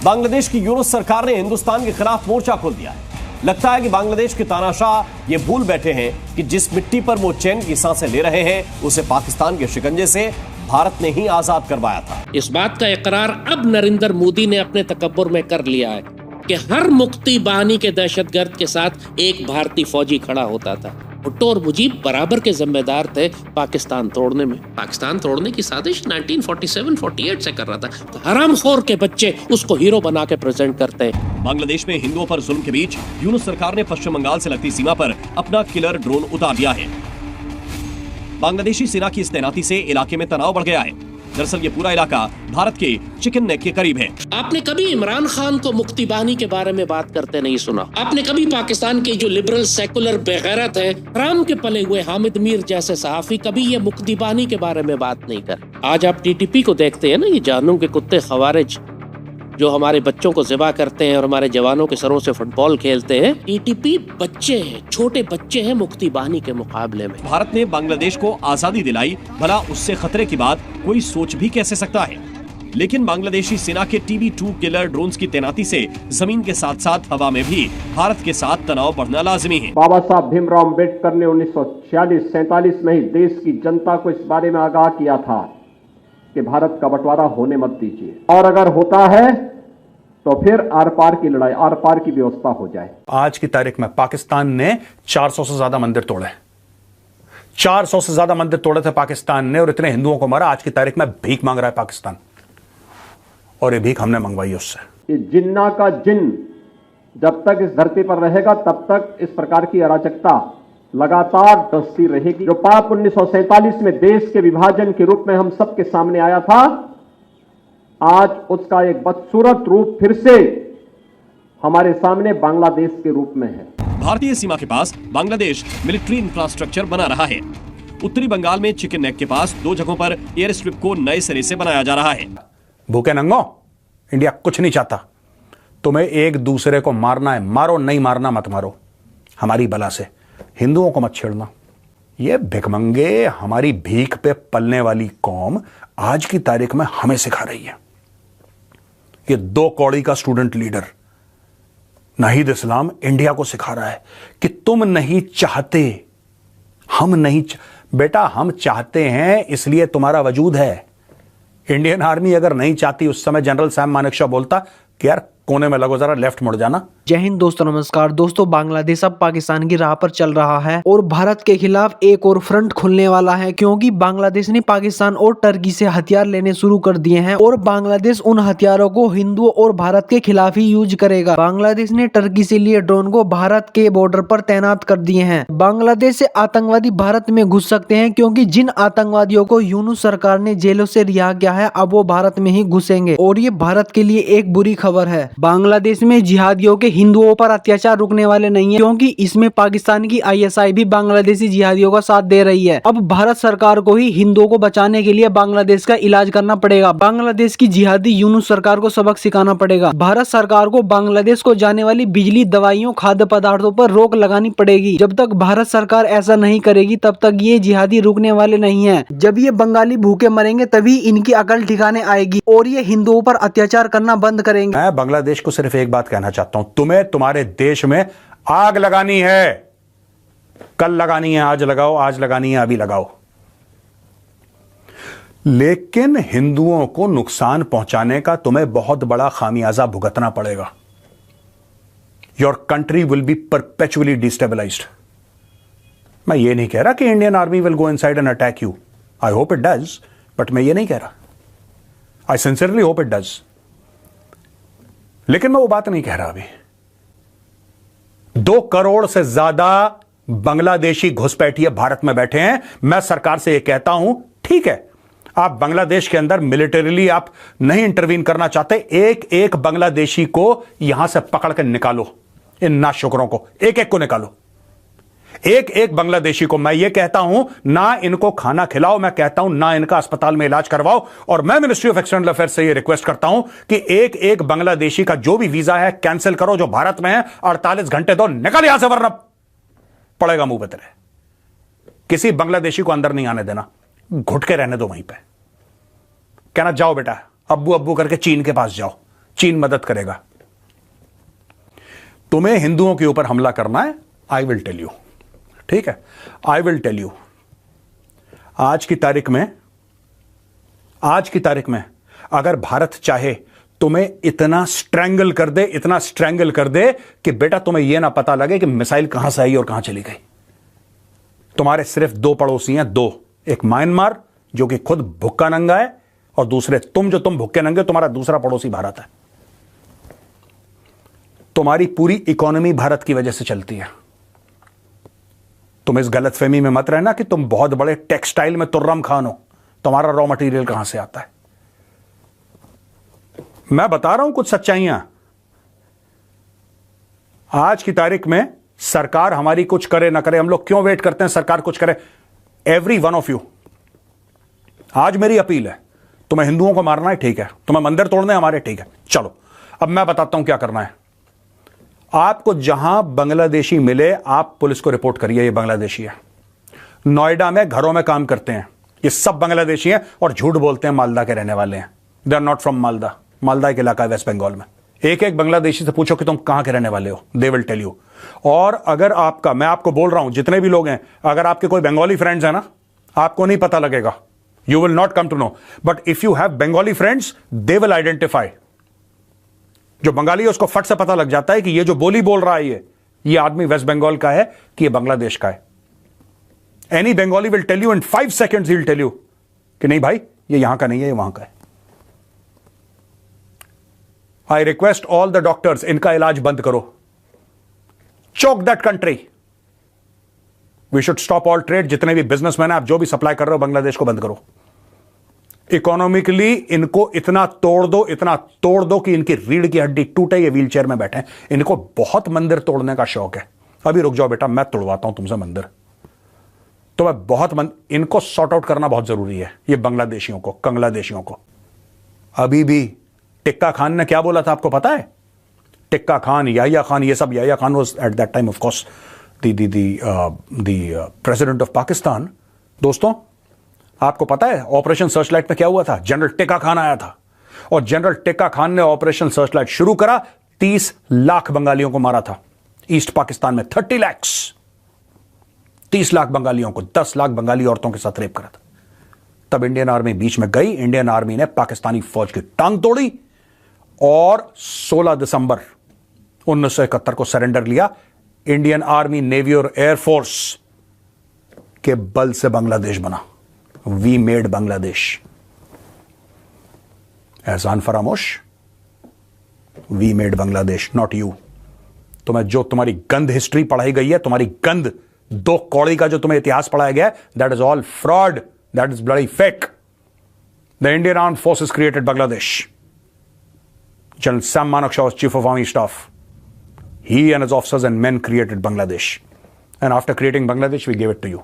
बांग्लादेश की यूनुस सरकार ने हिंदुस्तान के खिलाफ मोर्चा खोल दिया है। लगता है कि बांग्लादेश के तानाशाह ये भूल बैठे हैं कि जिस मिट्टी पर वो चैन की सांसें ले रहे हैं उसे पाकिस्तान के शिकंजे से भारत ने ही आजाद करवाया था। इस बात का इकरार अब नरेंद्र मोदी ने अपने तकब्बुर में कर लिया है कि हर मुक्ति बानी के दहशतगर्द के साथ एक भारतीय फौजी खड़ा होता था। भुट्टो और मुजीब बराबर के जिम्मेदार थे पाकिस्तान तोड़ने में। पाकिस्तान तोड़ने की साजिश 1947-48 से कर रहा था। तो हरामखोर के बच्चे उसको हीरो बना के प्रेजेंट करते हैं। बांग्लादेश में हिंदुओं पर जुल्म के बीच यूनुस सरकार ने पश्चिम बंगाल से लगती सीमा पर अपना किलर ड्रोन उतार दिया है। बांग्लादेशी सेना की इस तैनाती से इलाके में तनाव बढ़ गया है। दरअसल ये पूरा इलाका भारत के चिकन नेक के करीब है। आपने कभी इमरान खान को मुक्ति बानी के बारे में बात करते नहीं सुना। आपने कभी पाकिस्तान के जो लिबरल सेकुलर बेगैरत है, राम के पले हुए हामिद मीर जैसे सहाफी कभी ये मुक्ति बानी के बारे में बात नहीं कर। आज आप टीटीपी को देखते हैं ना, ये जानू के कुत्ते खवारिज जो हमारे बच्चों को ज़िबा करते हैं और हमारे जवानों के सरों से फुटबॉल खेलते हैं। टीटीपी बच्चे हैं, छोटे बच्चे हैं मुक्ति बानी के मुकाबले में। भारत ने बांग्लादेश को आजादी दिलाई, भला उससे खतरे की बात कोई सोच भी कैसे सकता है। लेकिन बांग्लादेशी सेना के TB2 किलर ड्रोन्स की तैनाती से जमीन के साथ साथ हवा में भी भारत के साथ तनाव बढ़ना लाजमी है। बाबा साहब भीमराव अम्बेडकर ने 1946-47 में ही देश की जनता को इस बारे में आगाह किया था कि भारत का बंटवारा होने मत दीजिए, और अगर होता है तो फिर आर पार की लड़ाई, आर पार की व्यवस्था हो जाए। आज की तारीख में पाकिस्तान ने 400 से ज्यादा मंदिर तोड़े। 400 से ज्यादा मंदिर तोड़े थे पाकिस्तान ने और इतने हिंदुओं को मारा। आज की तारीख में भीख मांग रहा है पाकिस्तान, और ये भीख हमने मंगवाई उससे। ये जिन्ना का जिन जब तक इस धरती पर रहेगा तब तक इस प्रकार की अराजकता लगातार दस्ती रहेगी। जो पाप 1947 में देश के विभाजन के रूप में हम सबके सामने आया था, आज उसका एक बदसूरत रूप फिर से हमारे सामने बांग्लादेश के रूप में है। भारतीय सीमा के पास बांग्लादेश मिलिट्री इंफ्रास्ट्रक्चर बना रहा है। उत्तरी बंगाल में चिकन नेक के पास 2 जगहों पर एयर स्ट्रिप को नए सिरे से बनाया जा रहा है। भूखे नंगो, इंडिया कुछ नहीं चाहता। तुम्हें एक दूसरे को मारना है, मारो, नहीं मारना मत मारो, हमारी बला से। हिंदुओं को मत छेड़ना। ये भिखमंगे, हमारी भीख पे पलने वाली कौम आज की तारीख में हमें सिखा रही है। ये 2 कौड़ी का स्टूडेंट लीडर नाहिद इस्लाम इंडिया को सिखा रहा है कि तुम नहीं चाहते, हम नहीं बेटा, हम चाहते हैं, इसलिए तुम्हारा वजूद है। इंडियन आर्मी अगर नहीं चाहती, उस समय जनरल सैम मानेकशॉ बोलता कि यार कोने में लगो, जरा लेफ्ट मुड़ जाना। जय हिंद दोस्तों, नमस्कार दोस्तों। बांग्लादेश अब पाकिस्तान की राह पर चल रहा है और भारत के खिलाफ एक और फ्रंट खुलने वाला है, क्योंकि बांग्लादेश ने पाकिस्तान और टर्की से हथियार लेने शुरू कर दिए हैं और बांग्लादेश उन हथियारों को हिंदुओं और भारत के खिलाफ ही यूज करेगा। बांग्लादेश ने टर्की से लिए ड्रोन को भारत के बॉर्डर पर तैनात कर दिए हैं। बांग्लादेश से आतंकवादी भारत में घुस सकते हैं, क्योंकि जिन आतंकवादियों को यूनुस सरकार ने जेलों से रिहा किया है, अब वो भारत में ही घुसेंगे और ये भारत के लिए एक बुरी खबर है। बांग्लादेश में जिहादियों के हिंदुओं पर अत्याचार रुकने वाले नहीं है, क्योंकि इसमें पाकिस्तान की ISI भी बांग्लादेशी जिहादियों का साथ दे रही है। अब भारत सरकार को ही हिंदुओं को बचाने के लिए बांग्लादेश का इलाज करना पड़ेगा। बांग्लादेश की जिहादी यूनुस सरकार को सबक सिखाना पड़ेगा। भारत सरकार को बांग्लादेश को जाने वाली बिजली, दवाइयों, खाद्य पदार्थों पर रोक लगानी पड़ेगी। जब तक भारत सरकार ऐसा नहीं करेगी तब तक ये जिहादी रुकने वाले नहीं है। जब ये बंगाली भूखे मरेंगे तभी इनकी अकल ठिकाने आएगी और ये हिंदुओं पर अत्याचार करना बंद करेंगे। मैं बांग्लादेश को सिर्फ एक बात कहना चाहता हूं, तुम्हें तुम्हारे देश में आग लगानी है, कल लगानी है, आज लगाओ, आज लगानी है, अभी लगाओ, लेकिन हिंदुओं को नुकसान पहुंचाने का तुम्हें बहुत बड़ा खामियाजा भुगतना पड़ेगा। Your country will be perpetually destabilised. मैं ये नहीं कह रहा कि Indian army will go inside and attack you, I hope it does, but मैं ये नहीं कह रहा, I sincerely hope it does, लेकिन मैं वो बात नहीं कह रहा। अभी 2 करोड़ से ज्यादा बांग्लादेशी घुसपैठिए भारत में बैठे हैं। मैं सरकार से यह कहता हूं, ठीक है, आप बांग्लादेश के अंदर मिलिटरीली आप नहीं इंटरवीन करना चाहते, एक एक बांग्लादेशी को यहां से पकड़ कर निकालो, इन नाशुकरों को एक एक को निकालो, एक एक बांग्लादेशी को। मैं ये कहता हूं, ना इनको खाना खिलाओ, मैं कहता हूं ना इनका अस्पताल में इलाज करवाओ, और मैं मिनिस्ट्री ऑफ एक्सटर्नल अफेयर्स से ये रिक्वेस्ट करता हूं कि एक एक बांग्लादेशी का जो भी वीजा है कैंसिल करो, जो भारत में है, 48 घंटे दो, निकल यहां से, वरना पड़ेगा मुंह पे तेरे। किसी बांग्लादेशी को अंदर नहीं आने देना, घुट के रहने दो वहीं पे। कहना जाओ बेटा, अब्बू अब्बू करके चीन के पास जाओ, चीन मदद करेगा। तुम्हें हिंदुओं के ऊपर हमला करना है, आई विल टेल यू, ठीक है, आई विल टेल यू। आज की तारीख में अगर भारत चाहे तुम्हें इतना स्ट्रैंगल कर दे, इतना स्ट्रैंगल कर दे कि बेटा तुम्हें यह ना पता लगे कि मिसाइल कहां से आई और कहां चली गई। तुम्हारे सिर्फ दो पड़ोसी हैं, दो, एक म्यांमार जो कि खुद भुक्का नंगा है, और दूसरे तुम भुक्के नंगे, तुम्हारा दूसरा पड़ोसी भारत है। तुम्हारी पूरी इकोनॉमी भारत की वजह से चलती है। तुम इस गलतफहमी में मत रहना कि तुम बहुत बड़े टेक्सटाइल में तुर्रम खान हो, तुम्हारा रॉ मटेरियल कहां से आता है। मैं बता रहा हूं कुछ सच्चाइयां। आज की तारीख में सरकार हमारी कुछ करे ना करे, हम लोग क्यों वेट करते हैं सरकार कुछ करे? एवरी वन ऑफ यू, आज मेरी अपील है, तुम्हें हिंदुओं को मारना है, ठीक है, तुम्हें मंदिर तोड़ने हमारे, ठीक है, चलो अब मैं बताता हूं क्या करना है। आपको जहां बांग्लादेशी मिले आप पुलिस को रिपोर्ट करिए, ये बांग्लादेशी है। नोएडा में घरों में काम करते हैं, ये सब बांग्लादेशी हैं और झूठ बोलते हैं मालदा के रहने वाले हैं। They are not from Malda. Malda एक इलाका है वेस्ट बंगाल में। एक बांग्लादेशी से पूछो कि तुम कहां के रहने वाले हो, दे विल टेल यू। और अगर आपका, मैं आपको बोल रहा हूं, जितने भी लोग हैं, अगर आपके कोई बंगाली फ्रेंड्स हैं ना, आपको नहीं पता लगेगा, you will not come to know, but if you have Bengali friends they will identify. जो बंगाली है उसको फट से पता लग जाता है कि ये जो बोली बोल रहा है ये आदमी वेस्ट बंगाल का है कि ये बांग्लादेश का है। Any Bengali will tell you in 5 seconds, he will tell you कि नहीं भाई ये यहां का नहीं है, ये वहां का है। I request all the doctors, इनका इलाज बंद करो, choke that country. We should stop all trade. जितने भी बिजनेसमैन हैं, आप जो भी सप्लाई कर रहे हो बांग्लादेश को बंद करो। इकोनॉमिकली इनको इतना तोड़ दो कि इनकी रीढ़ की हड्डी टूटे, ये व्हीलचेयर में बैठे हैं। इनको बहुत मंदिर तोड़ने का शौक है। अभी रुक जाओ बेटा, मैं तोड़वाता हूं तुमसे मंदिर। तो मैं इनको सॉर्ट आउट करना बहुत जरूरी है, ये बांग्लादेशियों को, कंगलादेशियों को। अभी भी टिक्का खान ने क्या बोला था आपको पता है? टिक्का खान, याहिया खान, ये सब, Yahya Khan was at that time of course the president of Pakistan. दोस्तों आपको पता है ऑपरेशन सर्चलाइट में क्या हुआ था? जनरल टिक्का खान आया था और जनरल टिक्का खान ने ऑपरेशन सर्चलाइट शुरू करा। 30 लाख बंगालियों को मारा था ईस्ट पाकिस्तान में। 30 लाख, 30 लाख बंगालियों को, 10 लाख बंगाली औरतों के साथ रेप करा था। तब इंडियन आर्मी बीच में गई, इंडियन आर्मी ने पाकिस्तानी फौज की टांग तोड़ी और 16 दिसंबर 1971 को सरेंडर लिया। इंडियन आर्मी, नेवी और एयरफोर्स के बल से बांग्लादेश बना। We made Bangladesh. एहसान फरामोश, we made Bangladesh, not you. तुम्हारी गंद हिस्ट्री पढ़ाई गई है, तुम्हारी गंद 2 कौड़ी का जो तुम्हें इतिहास पढ़ाया गया है, that is all fraud, that is bloody fake. The Indian armed forces created Bangladesh. General Sam Manekshaw was Chief of Army Staff. He and his officers and men created Bangladesh. And after creating Bangladesh, we gave it to you.